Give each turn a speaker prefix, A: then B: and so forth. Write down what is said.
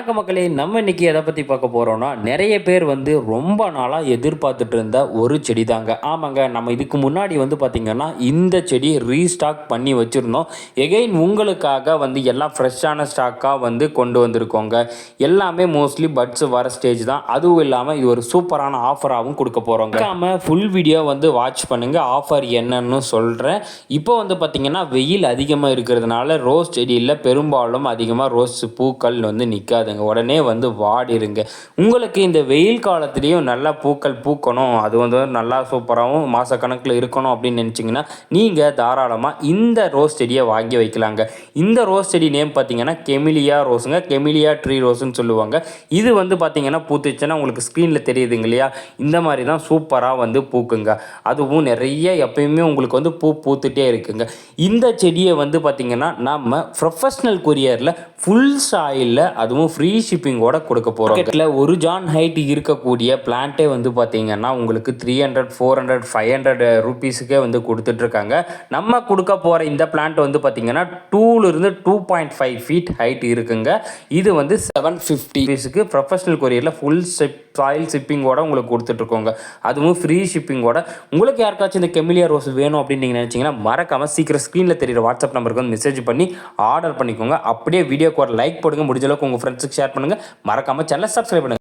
A: வணக்க மக்களே, நம்ம இன்னைக்கு எதை பற்றி பார்க்க போகிறோம்னா, நிறைய பேர் வந்து ரொம்ப நாளாக எதிர்பார்த்துட்டு இருந்த ஒரு செடி தாங்க. ஆமாங்க, நம்ம இதுக்கு முன்னாடி வந்து பார்த்திங்கன்னா இந்த செடி ரீஸ்டாக் பண்ணி வச்சுருந்தோம். எகெயின் உங்களுக்காக வந்து எல்லாம் ஃப்ரெஷ்ஷான ஸ்டாக்காக வந்து கொண்டு வந்திருக்கோங்க. எல்லாமே மோஸ்ட்லி பட்ஸ் வர ஸ்டேஜ் தான். அதுவும் இல்லாமல் இது ஒரு சூப்பரான ஆஃபராகவும் கொடுக்க போகிறோங்க. நம்ம ஃபுல் வீடியோ வந்து வாட்ச் பண்ணுங்கள், ஆஃபர் என்னன்னு சொல்கிறேன். இப்போ வந்து பார்த்திங்கன்னா வெயில் அதிகமாக இருக்கிறதுனால ரோஸ் செடியில் பெரும்பாலும் அதிகமாக ரோஸ் பூக்கள் வந்து நிற்காதுங்க, உடனே வந்து வாடிருங்க. உங்களுக்கு இந்த வெயில் காலத்துலேயும் நல்லா பூக்கள் பூக்கணும், அது வந்து நல்லா சூப்பராகவும் மாதக்கணக்கில் இருக்கணும் அப்படின்னு நினச்சிங்கன்னா நீங்கள் தாராளமாக இந்த ரோஸ் செடியை வாங்கி வைக்கலாங்க. இந்த ரோஸ் செடி நேம் பார்த்தீங்கன்னா கெமிலியா ரோஸுங்க, கெமிலியா ட்ரீ ரோஸ்ன்னு சொல்லுவாங்க. இது வந்து பார்த்தீங்கன்னா பூத்துச்சுன்னா உங்களுக்கு ஸ்க்ரீனில் தெரியுதுங்க இல்லையா, இந்த மாதிரி தான் சூப்பராக வந்து பூக்குங்க. அதுவும் நிறைய எப்பயுமே உங்களுக்கு வந்து பூத்துட்டே இருக்குங்க. இந்த செடியை வந்து பார்த்தீங்கன்னா நம்ம ப்ரொஃபஷ்னல் கொரியரில் ஃபுல் சாயிலில் அதுவும் ஃப்ரீ ஷிப்பிங்கோட கொடுக்க போகிறோம். மார்க்கெட்டில் ஒரு ஜான் ஹைட் இருக்கக்கூடிய பிளான்ட்டே வந்து பார்த்தீங்கன்னா உங்களுக்கு 300, 400, 500 ரூபீஸுக்கே வந்து கொடுத்துட்ருக்காங்க. நம்ம கொடுக்க போகிற இந்த பிளான்ட் வந்து பார்த்தீங்கன்னா 2லிருந்து 2.5 ஃபீட் ஹைட் இருக்குங்க. இது வந்து 750 ரூபீஸுக்கு ப்ரொஃபஷனல் கொரியரில் ஃபுல் சாயில் ஷிப்பிங்கோட உங்களுக்கு கொடுத்துட்ருக்கோங்க. அதுவும் ஃப்ரீ ஷிப்பிங்கோட. உங்களுக்கு யாருக்காச்சும் இந்த கெமிலியா ரோஸ் வேணும் அப்படின்னு நீங்கள் நினச்சிங்கன்னா மறக்காமல் சீக்கிரம் ஸ்க்ரீனில் தெரியுற வாட்ஸ்அப் நம்பருக்கு வந்து மெசேஜ் பண்ணி ஆர்டர் பண்ணிக்கோங்க. அப்படியே வீடியோக்கு ஒரு லைக் போடுங்க, முடிஞ்ச அளவுக்கு உங்கள் ஃப்ரெண்ட்ஸுக்கு ஷேர் பண்ணுங்கள், மறக்காமல் சேனலை சப்ஸ்கிரைப் பண்ணுங்கள்.